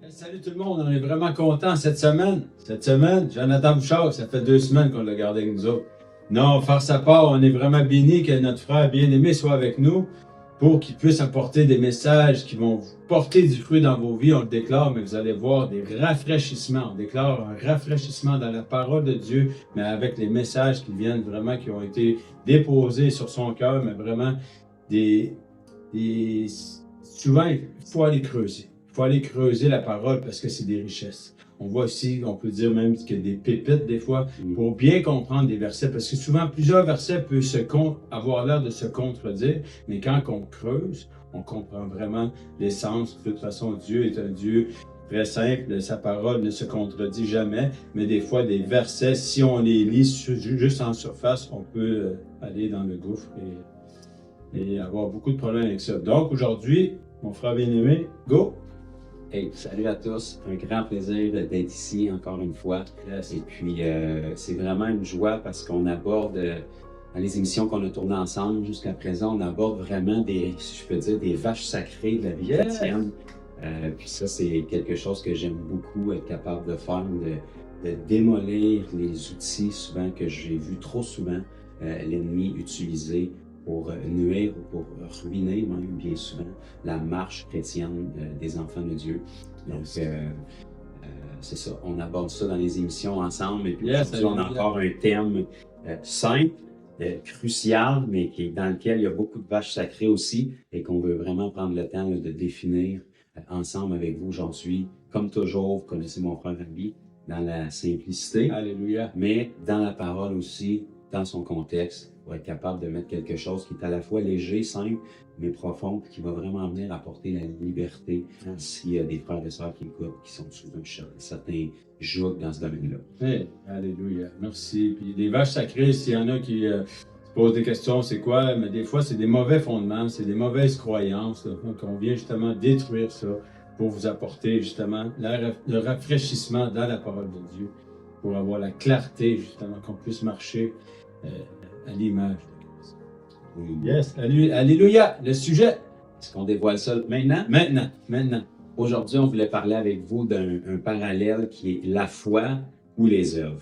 Salut tout le monde, on est vraiment content cette semaine. Cette semaine, Jonathan Bouchard, ça fait 2 semaines qu'on l'a gardé avec nous autres. Non, faire sa part, on est vraiment bénis que notre frère bien-aimé soit avec nous pour qu'il puisse apporter des messages qui vont vous porter du fruit dans vos vies. On le déclare, mais vous allez voir des rafraîchissements. On déclare un rafraîchissement dans la parole de Dieu, mais avec les messages qui viennent vraiment, qui ont été déposés sur son cœur, mais vraiment souvent, il faut aller creuser. Il faut aller creuser la parole parce que c'est des richesses. On voit aussi, on peut dire même qu'il y a des pépites des fois pour bien comprendre des versets parce que souvent plusieurs versets peuvent avoir l'air de se contredire, mais quand on creuse, on comprend vraiment l'essence. De toute façon, Dieu est un Dieu très simple, sa parole ne se contredit jamais, mais des fois des versets, si on les lit juste en surface, on peut aller dans le gouffre et avoir beaucoup de problèmes avec ça. Donc aujourd'hui, mon frère bien-aimé, go! Hey, salut à tous, un grand plaisir d'être ici encore une fois. Yes. Et puis c'est vraiment une joie parce qu'on aborde, dans les émissions qu'on a tournées ensemble jusqu'à présent, on aborde vraiment si je peux dire, des vaches sacrées de la vie chrétienne. Puis ça, c'est quelque chose que j'aime beaucoup être capable de faire, de démolir les outils souvent que j'ai vu trop souvent l'ennemi utiliser pour nuire ou pour ruiner même bien souvent la marche chrétienne des enfants de Dieu. Donc, c'est ça, on aborde ça dans les émissions ensemble. Et puis aujourd'hui, on a encore un thème simple, crucial, mais dans lequel il y a beaucoup de vaches sacrées aussi et qu'on veut vraiment prendre le temps de définir ensemble avec vous. J'en suis, comme toujours, vous connaissez mon frère Rabbi, dans la simplicité. Alléluia. Mais dans la parole aussi, dans son contexte, pour être capable de mettre quelque chose qui est à la fois léger, simple, mais profond, qui va vraiment venir apporter la liberté s'il y a des frères et sœurs qui écoutent, qui sont sous un certain joug dans ce domaine-là. Hey, alléluia, merci. Puis les vaches sacrées, s'il y en a qui se posent des questions, c'est quoi? Mais des fois, c'est des mauvais fondements, c'est des mauvaises croyances. Donc, on vient justement détruire ça pour vous apporter justement le rafraîchissement dans la parole de Dieu, pour avoir la clarté justement, qu'on puisse marcher à l'image de Christ. Yes, alléluia, le sujet. Est-ce qu'on dévoile ça maintenant? Maintenant. Aujourd'hui, on voulait parler avec vous d'un parallèle qui est la foi ou les œuvres.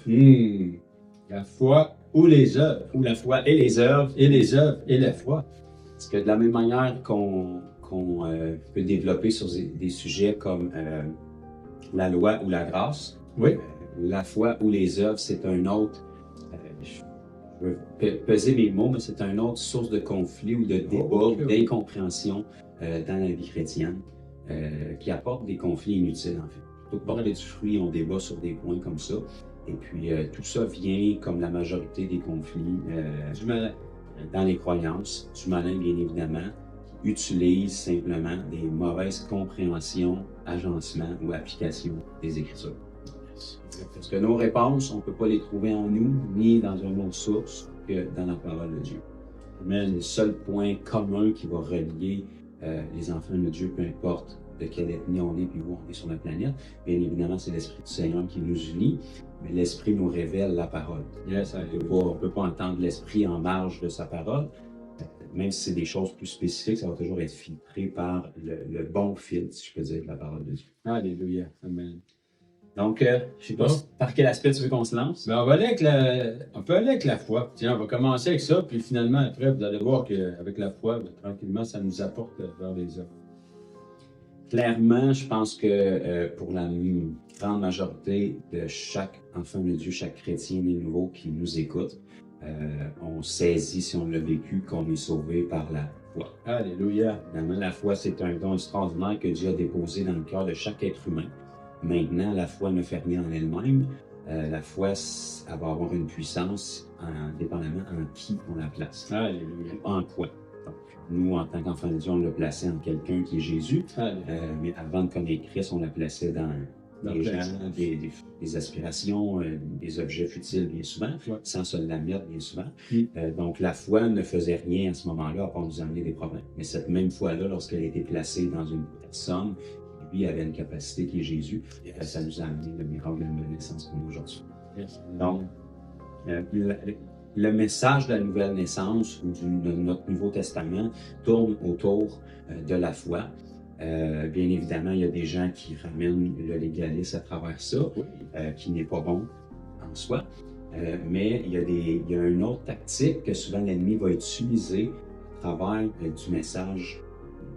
La foi ou les œuvres. Ou la foi et les œuvres. Et les œuvres et la foi. Parce que de la même manière qu'on peut développer sur des sujets comme la loi ou la grâce, oui. La foi ou les œuvres, c'est un autre, je veux peser mes mots, mais c'est une autre source de conflit ou de débat, d'incompréhension dans la vie chrétienne, qui apporte des conflits inutiles en fait. Plutôt que porter du fruit, on débat sur des points comme ça. Et puis tout ça vient, comme la majorité des conflits, du malin. Dans les croyances, du malin bien évidemment, qui utilise simplement des mauvaises compréhensions, agencements ou applications des Écritures. Parce que nos réponses, on ne peut pas les trouver en nous, ni dans une autre source que dans la parole de Dieu. Mais le seul point commun qui va relier les enfants de Dieu, peu importe de quelle ethnie on est puis où on est sur la planète, bien évidemment, c'est l'Esprit du Seigneur qui nous unit, mais l'Esprit nous révèle la parole. Yes, on ne peut pas entendre l'Esprit en marge de sa parole. Même si c'est des choses plus spécifiques, ça va toujours être filtré par le bon filtre, si je peux dire, de la parole de Dieu. Alléluia. Amen. Donc, je ne sais pas par quel aspect tu veux qu'on se lance? Ben, on peut aller avec la foi. Tiens, on va commencer avec ça, puis finalement, après, vous allez voir qu'avec la foi, ben, tranquillement, ça nous apporte vers les œuvres. Clairement, je pense que pour la grande majorité de chaque enfant de Dieu, chaque chrétien né nouveau qui nous écoute, on saisit, si on l'a vécu, qu'on est sauvé par la foi. Alléluia. Évidemment, la foi, c'est un don extraordinaire que Dieu a déposé dans le cœur de chaque être humain. Maintenant, la foi ne fait rien en elle-même. La foi, elle va avoir une puissance dépendamment en qui on la place. Alléluia. En quoi. Donc, nous, en tant qu'enfants de Dieu, on l'a placé en quelqu'un qui est Jésus. Mais avant de connaître Christ, on la plaçait dans des gens, des aspirations, des objets futiles bien souvent, sans se l'admettre bien souvent. Donc, la foi ne faisait rien à ce moment-là, à part nous amener des problèmes. Mais cette même foi-là, lorsqu'elle a été placée dans une personne, lui avait une capacité qui est Jésus, ça nous a amené le miracle de la naissance qu'on a aujourd'hui. Donc, le message de la nouvelle naissance ou de notre Nouveau Testament tourne autour de la foi. Bien évidemment, il y a des gens qui ramènent le légalisme à travers ça, qui n'est pas bon en soi. Mais il y a une autre tactique que souvent l'ennemi va utiliser à travers du message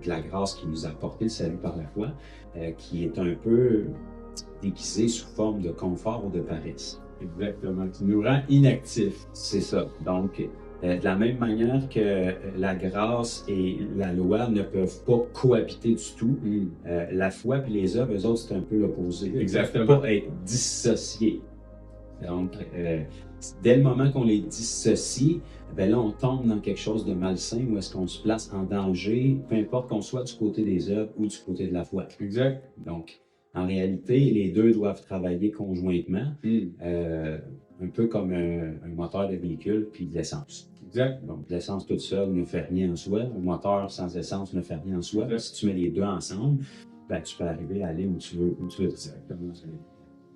de la grâce qui nous a apporté le salut par la foi, qui est un peu déguisé sous forme de confort ou de paresse. Exactement, qui nous rend inactifs. C'est ça. Donc, de la même manière que la grâce et la loi ne peuvent pas cohabiter du tout, la foi et les œuvres, eux autres, c'est un peu l'opposé. Exactement. Ils ne peuvent pas être dissociés. Donc, dès le moment qu'on les dissocie, ben là, on tombe dans quelque chose de malsain où est-ce qu'on se place en danger, peu importe qu'on soit du côté des œuvres ou du côté de la foi. Exact. Donc, en réalité, les deux doivent travailler conjointement, un peu comme un moteur de véhicule puis de l'essence. Exact. Donc, l'essence toute seule ne fait rien en soi. Un moteur sans essence ne fait rien en soi. Si tu mets les deux ensemble, ben, tu peux arriver à aller où tu veux. Exactement.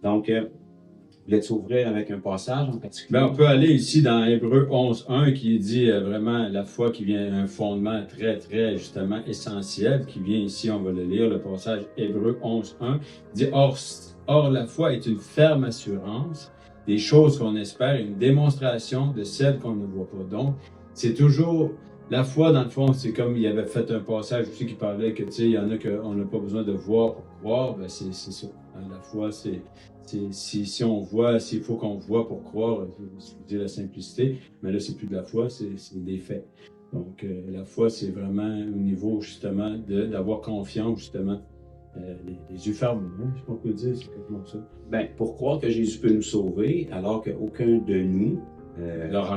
Donc, voulais-tu ouvrir avec un passage en particulier? Ben, on peut aller ici dans Hébreux 11.1 qui dit vraiment la foi qui vient un fondement très, très justement essentiel qui vient ici, on va le lire, le passage Hébreux 11.1 dit or la foi est une ferme assurance des choses qu'on espère, une démonstration de celles qu'on ne voit pas. Donc, c'est toujours la foi, dans le fond, c'est comme il avait fait un passage aussi qui parlait que, tu sais, il y en a qu'on n'a pas besoin de voir pour croire, ben c'est ça. La foi, si on voit, s'il faut qu'on voit pour croire, je vous dis la simplicité, mais là, c'est plus de la foi, c'est des faits. Donc, la foi, c'est vraiment au niveau, justement, d'avoir confiance, justement, les yeux fermés, hein? Je sais pas quoi dire, c'est comme ça. Ben, pour croire que Jésus peut nous sauver, alors qu'aucun de nous,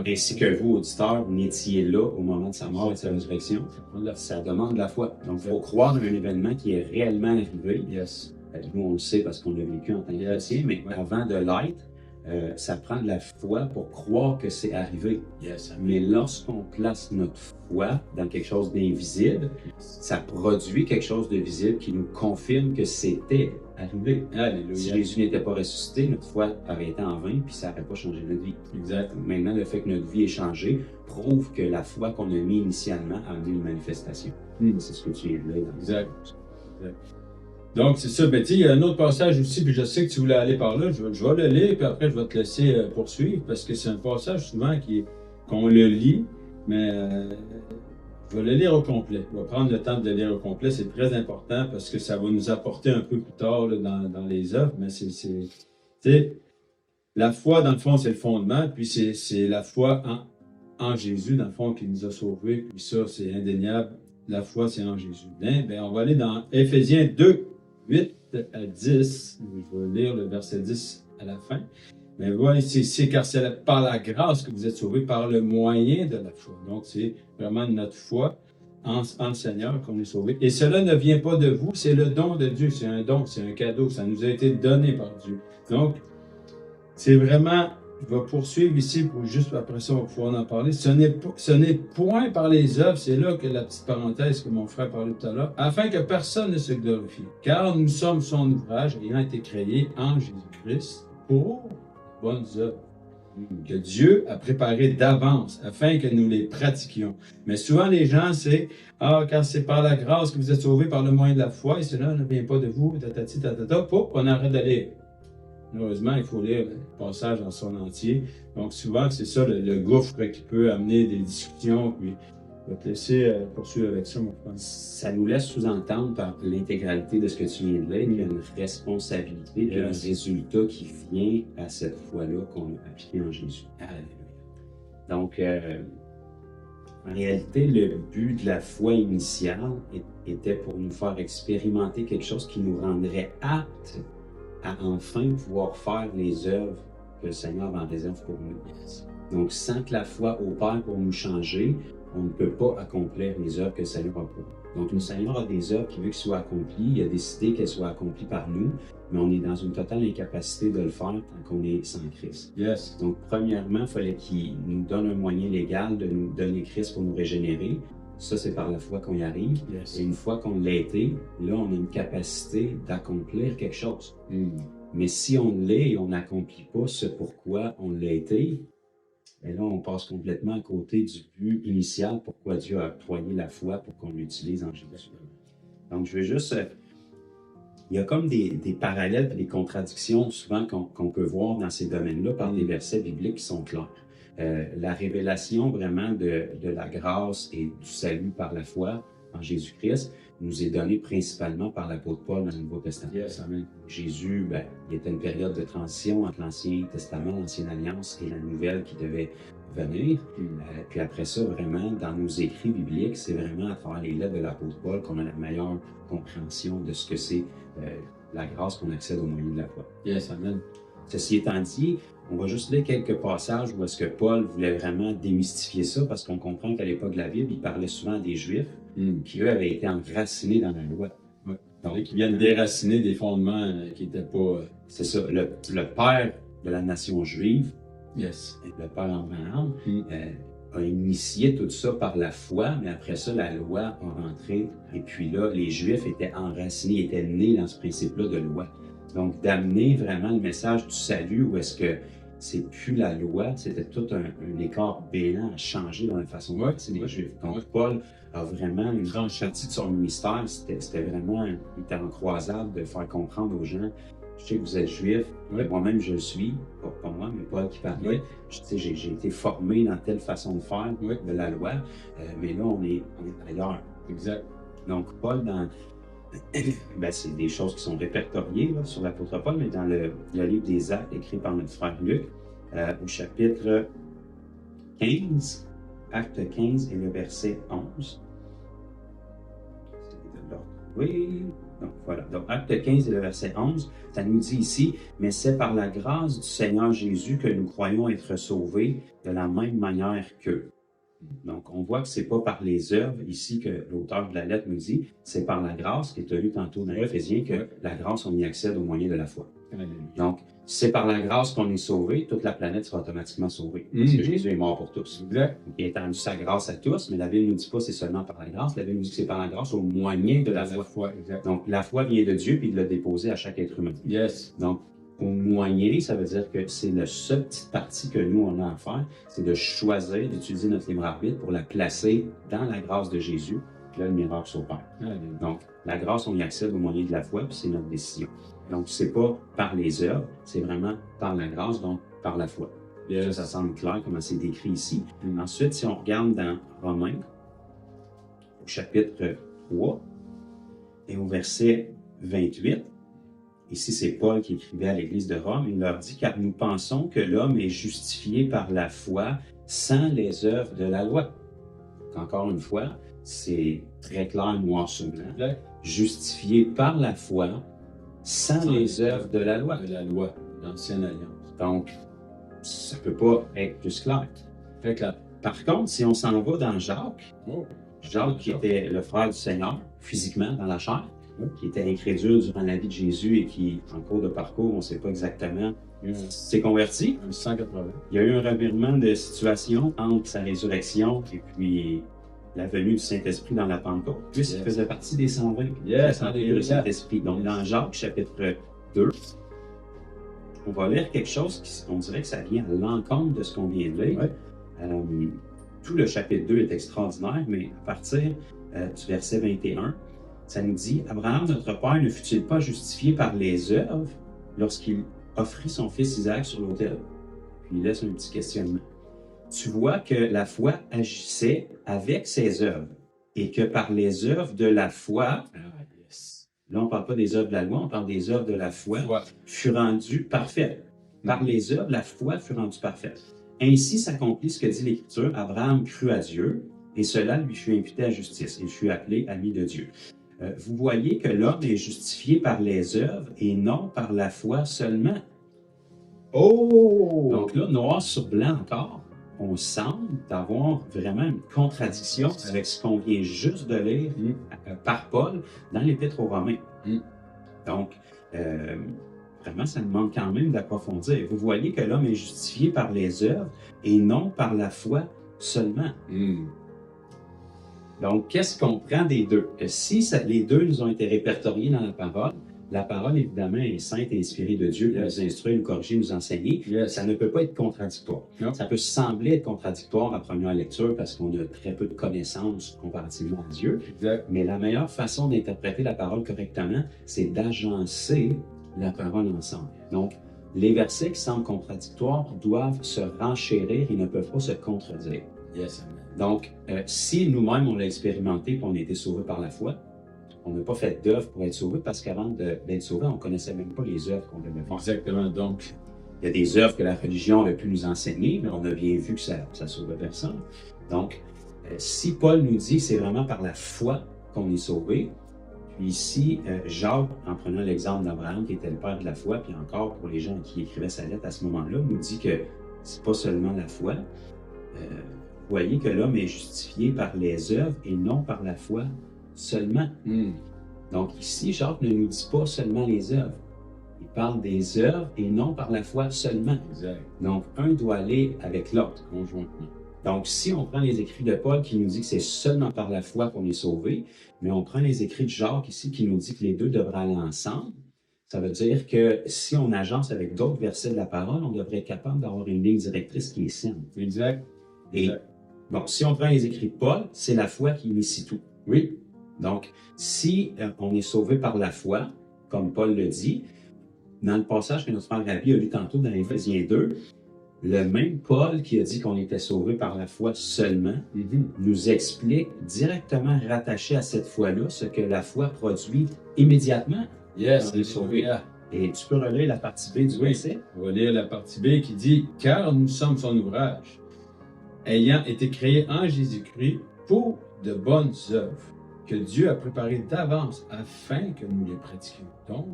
ainsi que vous, auditeurs, n'étiez là au moment de sa mort et de sa résurrection, ça demande de la foi. Donc, il faut croire dans un événement qui est réellement arrivé. Yes. Nous, on le sait parce qu'on l'a vécu en tant que chrétien, mais avant de l'être, ça prend de la foi pour croire que c'est arrivé. Yes. Mais lorsqu'on place notre foi dans quelque chose d'invisible, ça produit quelque chose de visible qui nous confirme que c'était arrivé. Alléluia. Si Jésus n'était pas ressuscité, notre foi aurait été en vain, puis ça n'aurait pas changé notre vie. Exact. Maintenant, le fait que notre vie ait changé prouve que la foi qu'on a mis initialement a amené une manifestation. C'est ce que tu viens de dire. Exact. Donc, c'est ça. Ben, tu sais, il y a un autre passage aussi, puis je sais que tu voulais aller par là. Je vais le lire, puis après, je vais te laisser poursuivre, parce que c'est un passage souvent qu'on le lit, mais je vais le lire au complet. Je vais prendre le temps de le lire au complet. C'est très important, parce que ça va nous apporter un peu plus tard là, dans les œuvres, mais tu sais, la foi, dans le fond, c'est le fondement, puis c'est la foi en Jésus, dans le fond, qui nous a sauvés, puis ça, c'est indéniable. La foi, c'est en Jésus. Ben, on va aller dans Éphésiens 2, 8 à 10. Je vais lire le verset 10 à la fin. Mais voilà, c'est car c'est par la grâce que vous êtes sauvés, par le moyen de la foi. Donc, c'est vraiment notre foi en le Seigneur qu'on est sauvés. Et cela ne vient pas de vous, c'est le don de Dieu. C'est un don, c'est un cadeau. Ça nous a été donné par Dieu. Donc, c'est vraiment... Je vais poursuivre ici, pour juste après ça, on va pouvoir en parler. Ce n'est point par les œuvres, c'est là que la petite parenthèse que mon frère parlait tout à l'heure, afin que personne ne se glorifie. Car nous sommes son ouvrage, ayant été créés en Jésus-Christ pour bonnes œuvres que Dieu a préparées d'avance, afin que nous les pratiquions. Mais souvent, les gens, c'est « Ah, car c'est par la grâce que vous êtes sauvés par le moyen de la foi, et cela ne vient pas de vous, tatati, tatata. » Poup, on arrête de lire. Malheureusement, il faut lire le passage en son entier. Donc, souvent, c'est ça le gouffre qui peut amener des discussions. Puis, je vais te laisser poursuivre avec ça, mon frère. Ça nous laisse sous-entendre par l'intégralité de ce que tu viens de dire qu'il y a une responsabilité, qu'il y a un résultat qui vient à cette foi-là qu'on a appliquée en Jésus. Donc, en réalité, le but de la foi initiale était pour nous faire expérimenter quelque chose qui nous rendrait aptes à enfin pouvoir faire les œuvres que le Seigneur en réserve pour nous. Donc, sans que la foi opère pour nous changer, on ne peut pas accomplir les œuvres que le Seigneur a pour nous. Donc, le Seigneur a des œuvres qui veut qu'elles soient accomplies, il a décidé qu'elles soient accomplies par nous, mais on est dans une totale incapacité de le faire tant qu'on est sans Christ. Yes. Donc, premièrement, il fallait qu'il nous donne un moyen légal de nous donner Christ pour nous régénérer. Ça, c'est par la foi qu'on y arrive. Yes. Et une fois qu'on l'a été, là, on a une capacité d'accomplir quelque chose. Mais si on l'est et on n'accomplit pas ce pourquoi on l'a été, et là, on passe complètement à côté du but initial, pourquoi Dieu a octroyé la foi pour qu'on l'utilise en Jésus. Donc, je veux juste... il y a comme des parallèles et des contradictions souvent qu'on peut voir dans ces domaines-là par des versets bibliques qui sont clairs. La révélation vraiment de la grâce et du salut par la foi en Jésus-Christ nous est donnée principalement par l'apôtre Paul dans le Nouveau Testament. Yes, amen. Jésus, il était une période de transition entre l'Ancien Testament, l'Ancienne Alliance et la Nouvelle qui devait venir. Puis après ça, vraiment, dans nos écrits bibliques, c'est vraiment à travers les lettres de l'apôtre Paul qu'on a la meilleure compréhension de ce que c'est la grâce qu'on accède au moyen de la foi. Yes, amen. Ceci étant dit, on va juste lire quelques passages où est-ce que Paul voulait vraiment démystifier ça, parce qu'on comprend qu'à l'époque de la Bible, il parlait souvent des Juifs qui, eux, avaient été enracinés dans la loi. Ouais. Donc, qui viennent déraciner des fondements qui n'étaient pas... C'est ça, le père de la nation juive, Yes. le père Abraham, a initié tout ça par la foi, mais après ça, la loi a rentré. Et puis là, les Juifs étaient enracinés, étaient nés dans ce principe-là de loi. Donc, d'amener vraiment le message du salut, où est-ce que c'est plus la loi, c'était tout un écart béant à changer dans la façon de penser des Juifs. Donc, Paul a vraiment une grande partie de son ministère, c'était vraiment, il était en croisade de faire comprendre aux gens, je sais que vous êtes Juif, moi-même je le suis, pas moi, mais Paul qui parlait, j'ai été formé dans telle façon de faire de la loi, mais là, on est ailleurs. Exact. Donc, Paul, c'est des choses qui sont répertoriées là, sur l'apôtre Paul, mais dans le livre des Actes, écrit par notre frère Luc, au chapitre 15, Acte 15 et le verset 11. Oui, donc voilà. Donc, Acte 15 et le verset 11, ça nous dit ici, « Mais c'est par la grâce du Seigneur Jésus que nous croyons être sauvés de la même manière qu'eux. » Donc, on voit que c'est pas par les œuvres ici que l'auteur de la lettre nous dit, c'est par la grâce, qui est lu tantôt dans Éphésiens, que la grâce, on y accède au moyen de la foi. Donc, c'est par la grâce qu'on est sauvé, toute la planète sera automatiquement sauvée. Parce que Jésus est mort pour tous. Exact. Il a étendu sa grâce à tous, mais la Bible ne nous dit pas que c'est seulement par la grâce. La Bible nous dit que c'est par la grâce au moyen de la foi. Exact. Donc, la foi vient de Dieu, puis il l'a déposée à chaque être humain. Yes. Donc, au moyen, ça veut dire que c'est la seule petite partie que nous, on a à faire, c'est de choisir d'utiliser notre libre arbitre pour la placer dans la grâce de Jésus. Puis là, le miracle s'opère. Donc, la grâce, on y accède au moyen de la foi, puis c'est notre décision. Donc, c'est pas par les œuvres, c'est vraiment par la grâce, donc par la foi. Yes. Ça semble clair comment c'est décrit ici. Ensuite, si on regarde dans Romains, au chapitre 3 et au verset 28, ici c'est Paul qui écrivait à l'Église de Rome, il leur dit « Car nous pensons que l'homme est justifié par la foi sans les œuvres de la loi. » Encore une fois, c'est très clair, noir sur blanc. Justifié par la foi sans les œuvres de la loi. De la loi, l'ancienne alliance. Donc, ça ne peut pas être plus clair. Très clair. Par contre, si on s'en va dans Jacques, Jacques qui était le frère du Seigneur, physiquement dans la chair, qui était incrédule durant la vie de Jésus et qui, en cours de parcours, on ne sait pas exactement, s'est converti. 180. Il y a eu un revirement de situation entre sa résurrection et puis la venue du Saint-Esprit dans la Pentecôte. Puis, il faisait partie des 120. Yes, du Saint-Esprit. Donc, dans Jacques, chapitre 2, on va lire quelque chose qui, on dirait que ça vient à l'encontre de ce qu'on vient de lire. Tout le chapitre 2 est extraordinaire, mais à partir du verset 21, ça nous dit « Abraham, notre père, ne fut-il pas justifié par les œuvres lorsqu'il offrit son fils Isaac sur l'autel? » Puis il laisse un petit questionnement. Tu vois que la foi agissait avec ses œuvres et que par les œuvres de la foi, là on ne parle pas des œuvres de la loi, on parle des œuvres de la foi, fut rendue parfaite. Par les œuvres, la foi fut rendue parfaite. Ainsi s'accomplit ce que dit l'Écriture, Abraham crut à Dieu et cela lui fut imputé à justice. Il fut appelé ami de Dieu. Vous voyez que l'homme est justifié par les œuvres et non par la foi seulement. Oh! Donc là, noir sur blanc encore, on semble d'avoir vraiment une contradiction avec ce qu'on vient juste de lire par Paul dans l'Épître aux Romains. Donc, vraiment, ça demande quand même d'approfondir. Vous voyez que l'homme est justifié par les œuvres et non par la foi seulement. Donc, qu'est-ce qu'on prend des deux? Si les deux nous ont été répertoriés dans la parole la parole, évidemment, est sainte et inspirée de Dieu pour nous instruire, nous corriger, nous enseigner. Ça ne peut pas être contradictoire. Ça peut sembler être contradictoire à première lecture parce qu'on a très peu de connaissances comparativement à Dieu. Mais la meilleure façon d'interpréter la parole correctement, c'est d'agencer la parole ensemble. Donc, les versets qui semblent contradictoires doivent se renchérir et ne peuvent pas se contredire. Donc, si nous-mêmes, on l'a expérimenté et on a été sauvés par la foi, on n'a pas fait d'œuvres pour être sauvés parce qu'avant d'être sauvés, on ne connaissait même pas les œuvres qu'on devait faire. Exactement. Donc, il y a des œuvres que la religion aurait pu nous enseigner, mais on a bien vu que ça ne sauvait personne. Donc, si Paul nous dit que c'est vraiment par la foi qu'on est sauvé, puis ici, Jacques, en prenant l'exemple d'Abraham, qui était le père de la foi, puis encore pour les gens qui écrivaient sa lettre à ce moment-là, nous dit que c'est pas seulement la foi. Vous voyez que l'homme est justifié par les œuvres et non par la foi seulement. Donc ici, Jacques ne nous dit pas seulement les œuvres. Il parle des œuvres et non par la foi seulement. Donc un doit aller avec l'autre conjointement. Donc si on prend les écrits de Paul qui nous dit que c'est seulement par la foi qu'on est sauvé, mais on prend les écrits de Jacques ici qui nous dit que les deux devraient aller ensemble, ça veut dire que si on agence avec d'autres versets de la parole, on devrait être capable d'avoir une ligne directrice qui est saine. Et bon, si on prend les écrits de Paul, c'est la foi qui initie tout. Oui. Donc, si on est sauvé par la foi, comme Paul le dit, dans le passage que notre frère Rabbi a lu tantôt dans Éphésiens 2, le même Paul qui a dit qu'on était sauvé par la foi seulement, nous explique directement rattaché à cette foi-là ce que la foi produit immédiatement quand on est sauvé. Et tu peux relire la partie B du verset? On va lire la partie B qui dit « Car nous sommes son ouvrage, ayant été créés en Jésus-Christ pour de bonnes œuvres, que Dieu a préparées d'avance afin que nous les pratiquions. » Donc,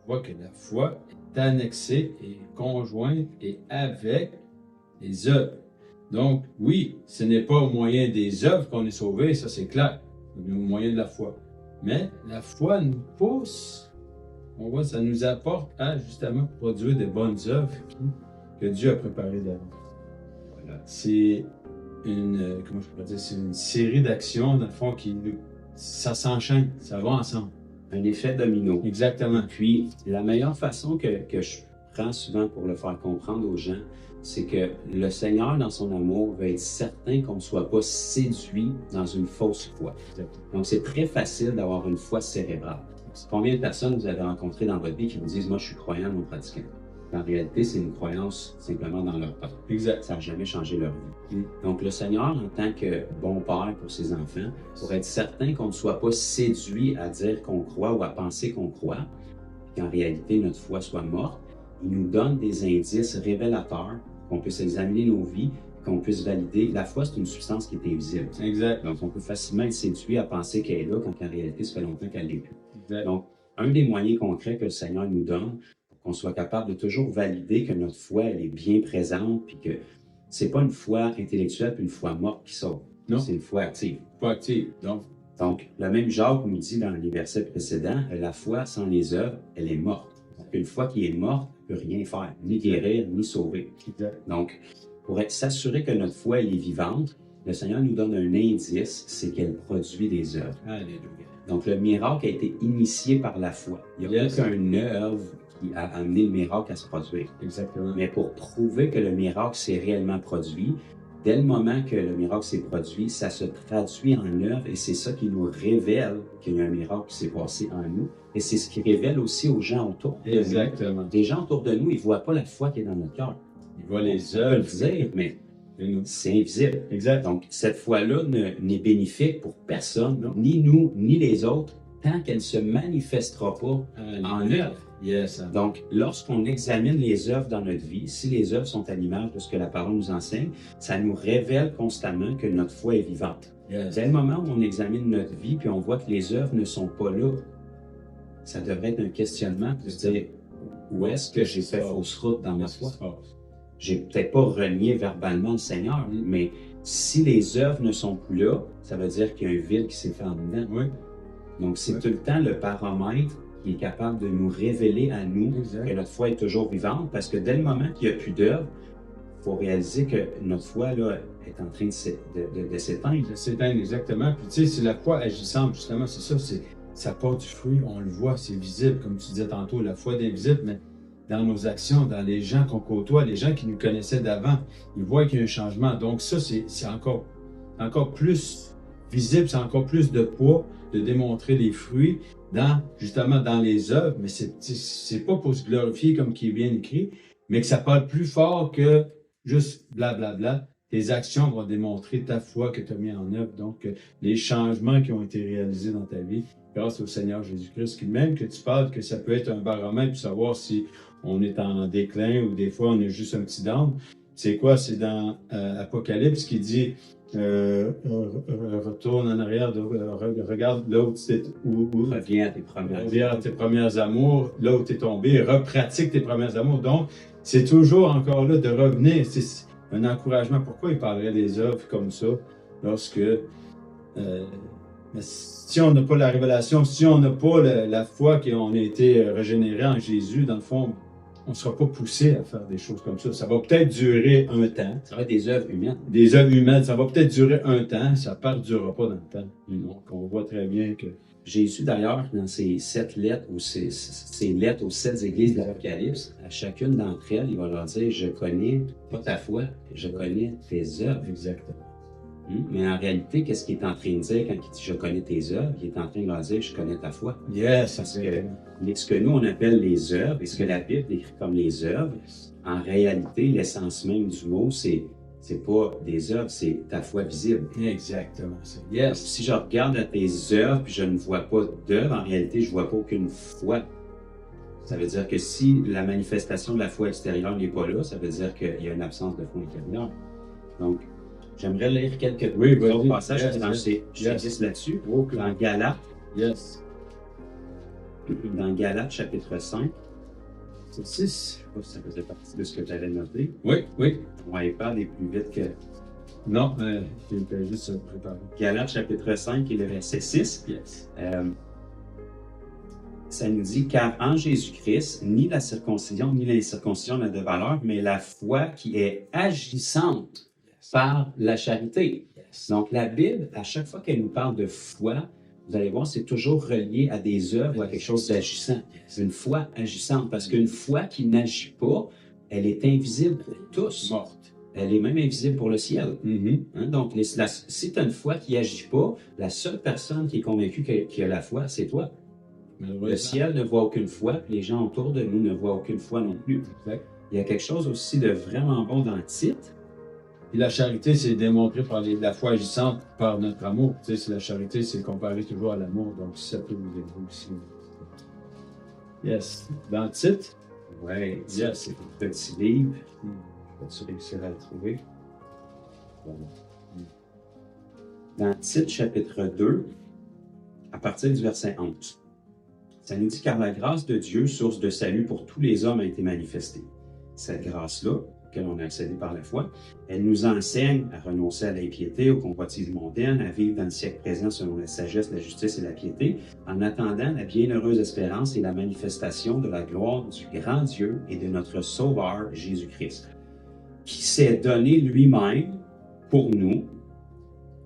on voit que la foi est annexée et conjointe et avec les œuvres. Donc, oui, ce n'est pas au moyen des œuvres qu'on est sauvé, ça c'est clair, c'est au moyen de la foi. Mais la foi nous pousse, on voit, ça nous apporte à justement produire des bonnes œuvres que Dieu a préparées d'avance. Voilà. C'est comment je pourrais dire, c'est une série d'actions, dans le fond, ça s'enchaîne, ça va ensemble. Un effet domino. Exactement. Puis, la meilleure façon que je prends souvent pour le faire comprendre aux gens, c'est que le Seigneur, dans son amour, veut être certain qu'on ne soit pas séduit dans une fausse foi. Exactement. Donc, c'est très facile d'avoir une foi cérébrale. Combien de personnes vous avez rencontrées dans votre vie qui vous disent « Moi, je suis croyant, non pratiquant ». En réalité, c'est une croyance simplement dans leur part. Exact. Ça n'a jamais changé leur vie. Donc, le Seigneur, en tant que bon père pour ses enfants, pour être certain qu'on ne soit pas séduit à dire qu'on croit ou à penser qu'on croit, qu'en réalité, notre foi soit morte, il nous donne des indices révélateurs qu'on puisse examiner nos vies, qu'on puisse valider. La foi, c'est une substance qui est invisible. Exact. Donc, on peut facilement être séduit à penser qu'elle est là, quand en réalité, ça fait longtemps qu'elle l'est plus. Exact. Donc, un des moyens concrets que le Seigneur nous donne, qu'on soit capable de toujours valider que notre foi, elle est bien présente, puis que c'est pas une foi intellectuelle puis une foi morte qui sauve. Non. C'est une foi active. Foi active. Donc, le même Jacques nous dit dans les versets précédents, la foi sans les œuvres, elle est morte. Donc, une foi qui est morte ne peut rien faire, ni guérir, ni sauver. Exact. Donc, pour s'assurer que notre foi, elle est vivante, le Seigneur nous donne un indice, c'est qu'elle produit des œuvres. Alléluia. Donc, le miracle a été initié par la foi. Il n'y a aucune œuvre qui a amené le miracle à se produire. Exactement. Mais pour prouver que le miracle s'est réellement produit, dès le moment que le miracle s'est produit, ça se traduit en œuvre et c'est ça qui nous révèle qu'il y a un miracle qui s'est passé en nous. Et c'est ce qui révèle aussi aux gens autour de nous. Exactement. Les gens autour de nous, ils ne voient pas la foi qui est dans notre cœur. Ils voient les On peut œuvres. le dire, mais c'est invisible. Exact. Donc, cette foi-là n'est bénéfique pour personne, Non. ni nous, ni les autres, tant qu'elle ne se manifestera pas en œuvre. Yes. Donc, lorsqu'on examine les œuvres dans notre vie, si les œuvres sont à l'image de ce que la parole nous enseigne, ça nous révèle constamment que notre foi est vivante. Yes. Dès le moment où on examine notre vie puis on voit que les œuvres ne sont pas là, ça devrait être un questionnement de se dire où est-ce que j'ai fait fausse route dans ma foi? J'ai peut-être pas renié verbalement le Seigneur, mais si les œuvres ne sont plus là, ça veut dire qu'il y a un vide qui s'est fait en dedans. Oui. Donc, c'est tout le temps le paramètre qui est capable de nous révéler à nous que notre foi est toujours vivante, parce que dès le moment qu'il n'y a plus d'œuvre, il faut réaliser que notre foi là, est en train de s'éteindre. De s'éteindre, exactement. Puis tu sais, c'est la foi agissante, justement, c'est ça. ça porte du fruit, on le voit, c'est visible, comme tu disais tantôt, la foi est visible, mais dans nos actions, dans les gens qu'on côtoie, les gens qui nous connaissaient d'avant, ils voient qu'il y a un changement. Donc ça, c'est encore plus visible, c'est encore plus de poids de démontrer les fruits justement dans les œuvres, mais c'est pas pour se glorifier comme qui est bien écrit, mais que ça parle plus fort que juste blablabla. Tes actions vont démontrer ta foi que tu as mis en œuvre. Donc, les changements qui ont été réalisés dans ta vie grâce au Seigneur Jésus-Christ, même que tu parles que ça peut être un baromètre pour savoir si on est en déclin ou des fois on est juste un petit down. C'est quoi? C'est dans Apocalypse qui dit retourne en arrière, regarde là où tu es. Reviens à tes premiers amours, là où tu es tombé, repratique tes premiers amours. Donc, c'est toujours encore là de revenir. C'est un encouragement. Pourquoi il parlerait des œuvres comme ça lorsque si on n'a pas la révélation, si on n'a pas la foi qu'on a été régénéré en Jésus, dans le fond, on ne sera pas poussé à faire des choses comme ça. Ça va peut-être durer un temps. Ça va être des œuvres humaines. Des œuvres humaines, ça va peut-être durer un temps, ça ne perdurera pas dans le temps. Donc, on voit très bien que Jésus, d'ailleurs, dans ses 7 lettres, ou ses lettres aux 7 églises de l'Apocalypse, à chacune d'entre elles, il va leur dire « Je connais pas ta foi, je connais tes œuvres. » Exactement. Mais en réalité, qu'est-ce qu'il est en train de dire quand il dit « Je connais tes œuvres », il est en train de leur dire « Je connais ta foi. » Yes, parce que ce que nous, on appelle les œuvres, et ce que la Bible décrit comme les œuvres, en réalité, l'essence même du mot, c'est pas des œuvres, c'est ta foi visible. Exactement. Yes. Donc, si je regarde à tes œuvres puis je ne vois pas d'œuvre, en réalité, je ne vois pas aucune foi. Ça veut dire que si la manifestation de la foi extérieure n'est pas là, ça veut dire qu'il y a une absence de foi intérieure. Donc, j'aimerais lire quelques autres passages j'insiste là-dessus. Dans Galates. Yes. Dans Galates, chapitre 5. C'est 6. Je ne sais pas si ça faisait partie de ce que tu avais noté. Oui. On va y parler plus vite que... Non, je vais juste se préparer. Galates, chapitre 5 et le verset 6. Yes. Ça nous dit « Car en Jésus-Christ, ni la circoncision ni l'incirconcision n'a de valeur, mais la foi qui est agissante par la charité. » Donc, la Bible, à chaque fois qu'elle nous parle de foi, vous allez voir, c'est toujours relié à des œuvres ou à quelque chose d'agissant. Une foi agissante, parce qu'une foi qui n'agit pas, elle est invisible pour tous. Morte. Elle est même invisible pour le ciel. Donc, si tu as une foi qui n'agit pas, la seule personne qui est convaincue qu'il y a la foi, c'est toi. Le ciel ne voit aucune foi, puis les gens autour de nous ne voient aucune foi non plus. Exact. Il y a quelque chose aussi de vraiment bon dans Tite. Et la charité, c'est démontré par la foi agissante par notre amour. Tu sais, la charité, c'est comparé toujours à l'amour. Donc, ça peut vous aider aussi. Yes. Dans Tite? Oui, yes. C'est un petit livre. Vas-tu réussir à le trouver? Voilà. Dans Tite, chapitre 2, à partir du verset 11, ça nous dit « Car la grâce de Dieu, source de salut pour tous les hommes, a été manifestée. Cette grâce-là, auquel on a accédé par la foi, elle nous enseigne à renoncer à l'impiété, aux convoitises mondaines, à vivre dans le siècle présent selon la sagesse, la justice et la piété, en attendant la bienheureuse espérance et la manifestation de la gloire du grand Dieu et de notre Sauveur Jésus-Christ, qui s'est donné lui-même pour nous,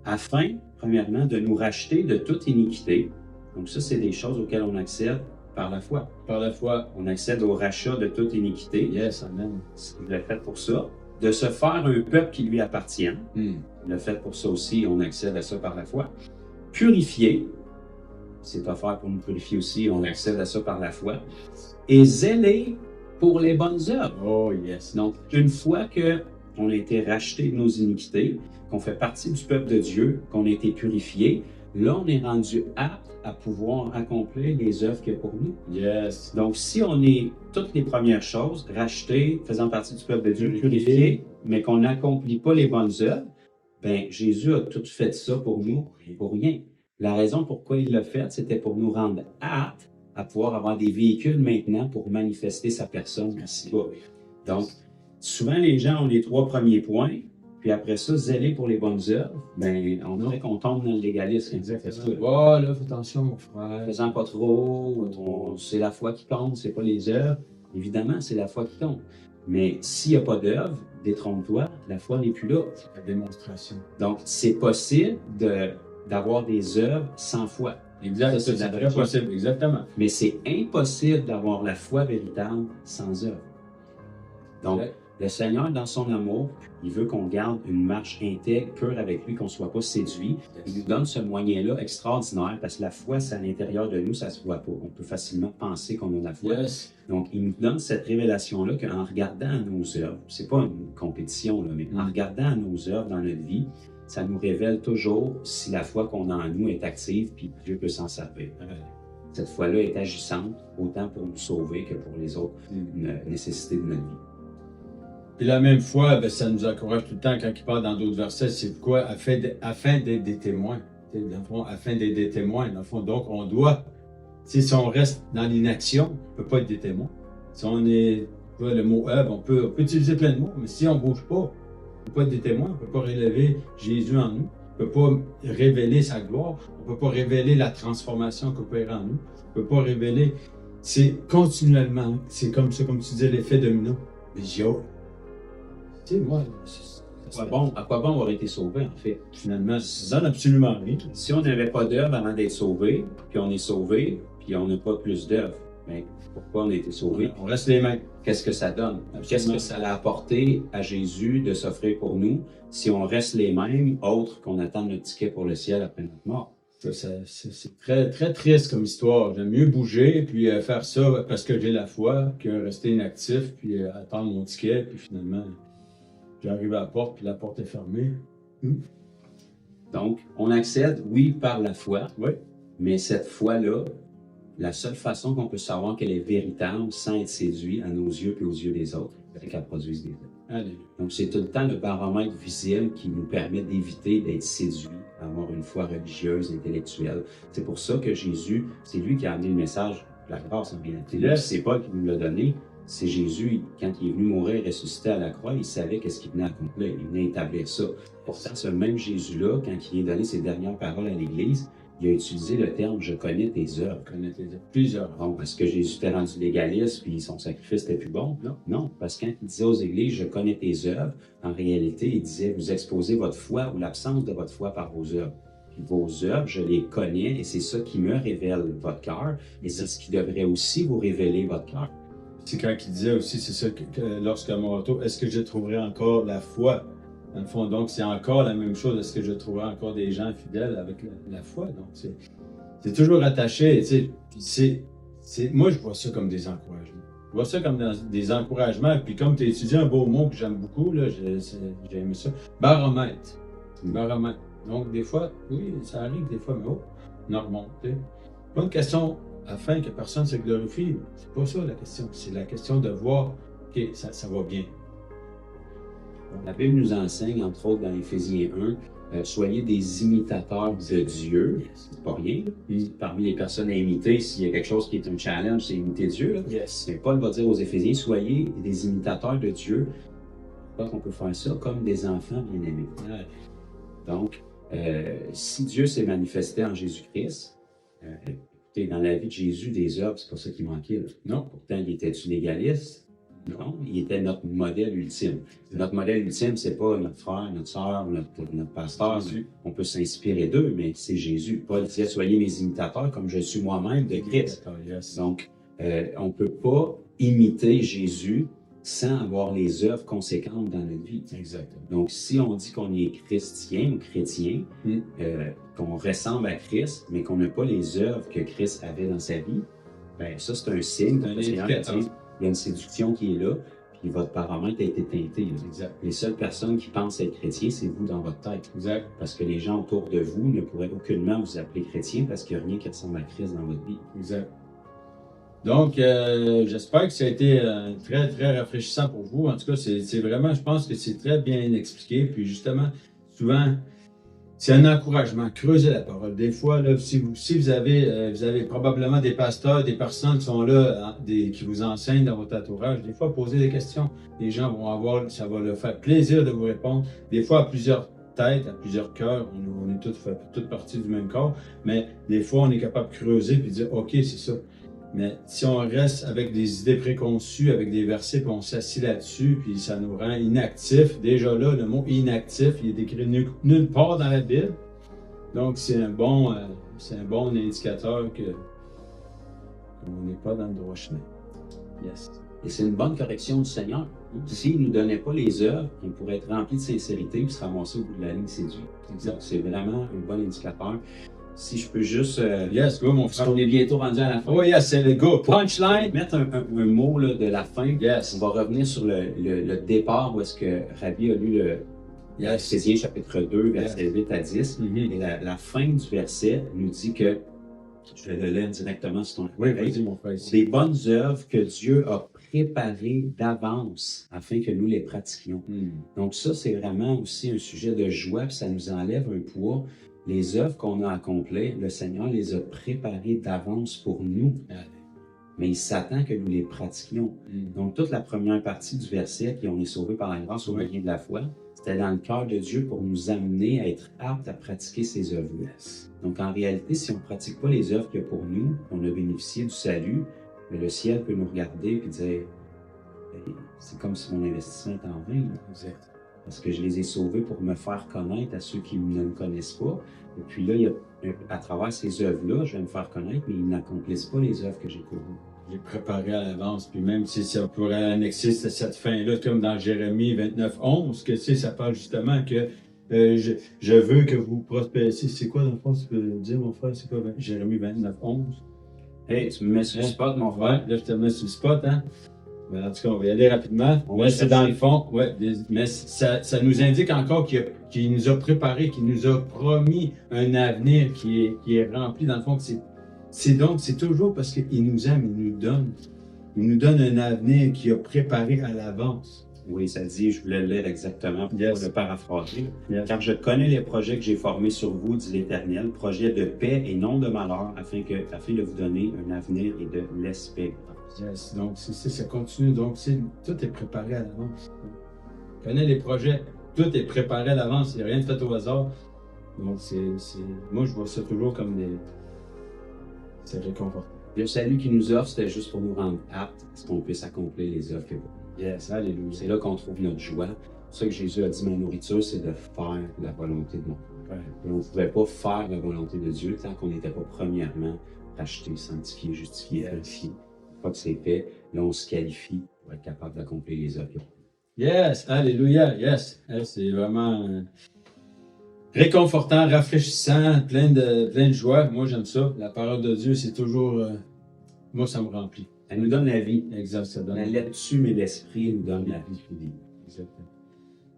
afin, premièrement, de nous racheter de toute iniquité. » Donc ça, c'est des choses auxquelles on accède par la foi. Par la foi. On accède au rachat de toute iniquité. Yes, amen. Il l'a fait pour ça. De se faire un peuple qui lui appartient. Il l'a fait pour ça aussi. On accède à ça par la foi. Purifier. C'est offert pour nous purifier aussi. On accède à ça par la foi. Et zéler pour les bonnes œuvres. Oh, yes. Donc, une fois qu'on a été racheté de nos iniquités, qu'on fait partie du peuple de Dieu, qu'on a été purifié, là, on est rendu apte à pouvoir accomplir les œuvres qu'il y a pour nous. Yes. Donc, si on est toutes les premières choses, rachetés, faisant partie du peuple de Dieu, purifiés, mais qu'on n'accomplit pas les bonnes œuvres, bien, Jésus a tout fait ça pour nous, pour rien. La raison pourquoi il l'a fait, c'était pour nous rendre aptes à pouvoir avoir des véhicules maintenant pour manifester sa personne ici-bas. Donc, souvent, les gens ont les 3 premiers points, puis après ça, zéler pour les bonnes œuvres, bien, on dirait qu'on tombe dans le légalisme. Exactement. Oh, là, fais attention, mon frère. Faisant pas trop, c'est la foi qui compte, c'est pas les œuvres. Évidemment, c'est la foi qui compte. Mais s'il n'y a pas d'œuvre, détrompe-toi, la foi n'est plus là. C'est la démonstration. Donc, c'est possible d'avoir des œuvres sans foi. Exact, Ça, c'est c'est la très vraie foi. possible, exactement. Mais c'est impossible d'avoir la foi véritable sans œuvre. Donc, Exact. le Seigneur, dans son amour, il veut qu'on garde une marche intègre, pure avec lui, qu'on ne soit pas séduit. Il nous donne ce moyen-là extraordinaire parce que la foi, c'est à l'intérieur de nous, ça ne se voit pas. On peut facilement penser qu'on a de la foi. Yes. Donc, il nous donne cette révélation-là qu'en regardant à nos œuvres, c'est pas une compétition, là, mais en regardant à nos œuvres dans notre vie, ça nous révèle toujours si la foi qu'on a en nous est active, puis Dieu peut s'en servir. Cette foi-là est agissante, autant pour nous sauver que pour les autres nécessités de notre vie. Puis la même fois, ben, ça nous encourage tout le temps quand il parle dans d'autres versets, c'est quoi? Afin d'être des témoins. Dans le fond, afin d'être des témoins. Dans le fond, donc on doit, si on reste dans l'inaction, on ne peut pas être des témoins. Si on est, le mot œuvre, on peut utiliser plein de mots, mais si on ne bouge pas, on ne peut pas être des témoins, on ne peut pas révéler Jésus en nous, on ne peut pas révéler sa gloire, on ne peut pas révéler la transformation qu'il opère en nous, on ne peut pas révéler, c'est continuellement, c'est comme ça, comme tu disais, l'effet domino. Mais tu sais, moi, À quoi bon avoir été sauvé, en fait? finalement, ça donne absolument rien. Si on n'avait pas d'œuvre avant d'être sauvé, puis on est sauvé, puis on n'a pas plus d'œuvre, mais pourquoi on a été sauvé? On reste les mêmes. Qu'est-ce que ça donne? Qu'est-ce que ça a apporté à Jésus de s'offrir pour nous si on reste les mêmes, autres qu'on attend notre ticket pour le ciel après notre mort? C'est très, très triste comme histoire. J'aime mieux bouger puis faire ça parce que j'ai la foi que rester inactif puis attendre mon ticket puis finalement j'arrive à la porte puis la porte est fermée. Donc, on accède, oui, par la foi, Oui. mais cette foi-là, la seule façon qu'on peut savoir qu'elle est véritable sans être séduit à nos yeux et aux yeux des autres, c'est qu'elle produise des œuvres. Allez. Donc, c'est tout le temps le baromètre visible qui nous permet d'éviter d'être séduit, d'avoir une foi religieuse, intellectuelle. C'est pour ça que Jésus, c'est lui qui a amené le message de la grâce en réalité. Yes. C'est Paul qui nous l'a donné. C'est Jésus, quand il est venu mourir et ressusciter à la croix, il savait qu'est-ce qu'il venait accomplir. Il venait établir ça. Pourtant, ce même Jésus-là, quand il a donné ses dernières paroles à l'Église, il a utilisé le terme « je connais tes œuvres ». Plusieurs. Bon, parce que Jésus était rendu légaliste puis son sacrifice était plus bon? Non. Non, parce que quand il disait aux églises « je connais tes œuvres », en réalité, il disait « vous exposez votre foi ou l'absence de votre foi par vos œuvres ». Puis vos œuvres, je les connais et c'est ça qui me révèle votre cœur et c'est ce qui devrait aussi vous révéler votre cœur. C'est quand il disait aussi, c'est ça, que lorsqu'à mon retour, est-ce que je trouverai encore la foi? Dans le fond, donc, c'est encore la même chose. Est-ce que je trouverai encore des gens fidèles avec la foi? Donc, c'est toujours attaché, tu sais. Moi, je vois ça comme des encouragements. Je vois ça comme des encouragements. Puis comme tu as étudié un beau mot que j'aime beaucoup, là, j'ai aimé ça. Baromètre. Baromètre. Donc, des fois, oui, ça arrive des fois, mais on en remonte. Pas une question afin que personne se glorifie. C'est pas ça la question. C'est la question de voir, OK, ça va bien. La Bible nous enseigne, entre autres dans Éphésiens 1, soyez des imitateurs de Dieu. C'est pas rien. Parmi les personnes à imiter, s'il y a quelque chose qui est un challenge, c'est imiter Dieu. Là. Yes. Mais Paul va dire aux Éphésiens, soyez des imitateurs de Dieu. On peut faire ça comme des enfants bien-aimés. Ouais. Donc, si Dieu s'est manifesté en Jésus-Christ, écoutez, dans la vie de Jésus, des œuvres, c'est pas ça qui manquait. Là. Non. Pourtant, il était-tu légaliste? Non, il était notre modèle ultime. Notre modèle ultime, c'est pas notre frère, notre sœur, notre pasteur. Jésus. On peut s'inspirer d'eux, mais c'est Jésus. Paul disait, soyez mes imitateurs comme je suis moi-même de Christ. Yes. Donc, on ne peut pas imiter Jésus sans avoir les œuvres conséquentes dans notre vie. Exactement. Donc, si on dit qu'on est chrétien ou chrétien, qu'on ressemble à Christ, mais qu'on n'a pas les œuvres que Christ avait dans sa vie, ben ça, c'est un signe. Il y a une séduction qui est là, puis votre paramètre a été teinté. Là. Exact. Les seules personnes qui pensent être chrétiens, c'est vous dans votre tête. Exact. Parce que les gens autour de vous ne pourraient aucunement vous appeler chrétien parce qu'il n'y a rien qui ressemble à Christ dans votre vie. Exact. Donc, j'espère que ça a été très, très rafraîchissant pour vous. En tout cas, c'est vraiment, je pense que c'est très bien expliqué. Puis justement, souvent, c'est un encouragement. Creusez la parole. Des fois, là, si vous avez probablement des pasteurs, des personnes qui sont là, qui vous enseignent dans votre entourage, des fois, posez des questions. Les gens vont avoir, ça va leur faire plaisir de vous répondre. Des fois, à plusieurs têtes, à plusieurs cœurs, on est toutes parties du même corps, mais des fois, on est capable de creuser et de dire, OK, c'est ça. Mais si on reste avec des idées préconçues, avec des versets, puis on s'assit là-dessus, puis ça nous rend inactifs. Déjà là, le mot inactif, il est écrit nulle part dans la Bible. Donc, c'est un bon c'est un bon indicateur que qu'on n'est pas dans le droit chemin. Yes. Et c'est une bonne correction du Seigneur. S'il ne nous donnait pas les œuvres, on pourrait être rempli de sincérité et se ramasser au bout de la ligne séduit. Exact. C'est vraiment un bon indicateur. Si je peux juste... Yes, go, mon frère. on est bientôt rendu à la fin. Oh yes, c'est le go. Punchline. Mettre un mot là, de la fin. Yes. On va revenir sur le départ où est-ce que Rabbi a lu le Éphésiens chapitre 2, versets 8 à 10. Mm-hmm. Et la fin du verset nous dit que, je vais le lire directement sur ton Oui, oreille, vas-y, mon frère. des bonnes œuvres que Dieu a préparées d'avance afin que nous les pratiquions. Donc ça, c'est vraiment aussi un sujet de joie, puis ça nous enlève un poids. Les œuvres qu'on a accomplies, le Seigneur les a préparées d'avance pour nous, mais il s'attend que nous les pratiquions. Donc toute la première partie du verset, puis on est sauvé par la grâce au moyen de la foi, c'était dans le cœur de Dieu pour nous amener à être aptes à pratiquer ces œuvres-là. Donc en réalité, si on ne pratique pas les œuvres qu'il y a pour nous, on a bénéficié du salut, mais le ciel peut nous regarder et dire c'est comme si mon investissement était en vain. Exact. Parce que je les ai sauvés pour me faire connaître à ceux qui ne me connaissent pas. Et puis là, à travers ces œuvres-là, je vais me faire connaître, mais ils n'accomplissent pas les œuvres que j'ai pour eux. J'ai préparé à l'avance, puis même si ça pourrait annexer cette fin-là, comme dans Jérémie 29:11, que ça parle justement que je veux que vous prospérez. C'est quoi, dans le fond, tu peux dire, mon frère, c'est quoi Jérémie 29:11? Hey, tu me mets sur le spot, mon frère. Là, je te mets sur le spot, hein? Mais en tout cas, on va y aller rapidement. Ouais, c'est dans le fond, ouais, mais ça nous indique encore qu'il nous a préparé, qu'il nous a promis un avenir qui est rempli. Dans le fond, c'est toujours parce qu'il nous aime, il nous donne. Il nous donne un avenir qu'il a préparé à l'avance. Oui, ça dit, je voulais le lire exactement pour Yes. le paraphraser. Yes. Car je connais les projets que j'ai formés sur vous, dit l'Éternel, projets de paix et non de malheur, afin de vous donner un avenir et de l'espérance. Yes. Donc, ça continue. Donc, tout est préparé à l'avance. On connaît les projets, tout est préparé à l'avance. Il n'y a rien de fait au hasard. Donc, moi, je vois ça toujours comme c'est réconfortant. Le salut qu'il nous offre, c'était juste pour nous rendre aptes à ce qu'on puisse accomplir les œuvres que vous. Yes, alléluia. C'est là qu'on trouve notre joie. C'est pour ça que Jésus a dit, ma nourriture, c'est de faire la volonté de mon Père. Et on ne pouvait pas faire la volonté de Dieu tant qu'on n'était pas premièrement racheté, sanctifié, justifié, qualifié. Une fois que c'est fait, là, on se qualifie pour être capable d'accomplir les œuvres. Yes, alléluia, yes. C'est vraiment réconfortant, rafraîchissant, plein de joie. Moi, j'aime ça. La parole de Dieu, c'est toujours... moi, ça me remplit. Elle nous donne la vie. Exact, ça donne La lettre tue, mais l'esprit nous donne la vie. Exactement.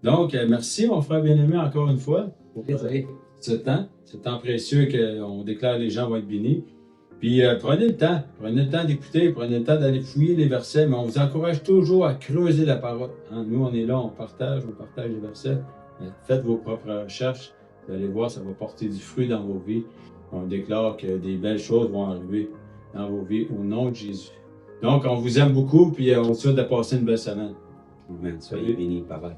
Donc, merci, mon frère bien-aimé, encore une fois, pour Désolé. ce temps précieux qu'on déclare les gens vont être bénis. Puis, prenez le temps d'écouter, prenez le temps d'aller fouiller les versets, mais on vous encourage toujours à creuser la parole. Hein? Nous, on est là, on partage les versets. Faites vos propres recherches, vous allez voir, ça va porter du fruit dans vos vies. On déclare que des belles choses vont arriver dans vos vies au nom de Jésus. Donc, on vous aime beaucoup, puis on vous souhaite de passer une belle semaine. Amen. Soyez bénis. Bye bye.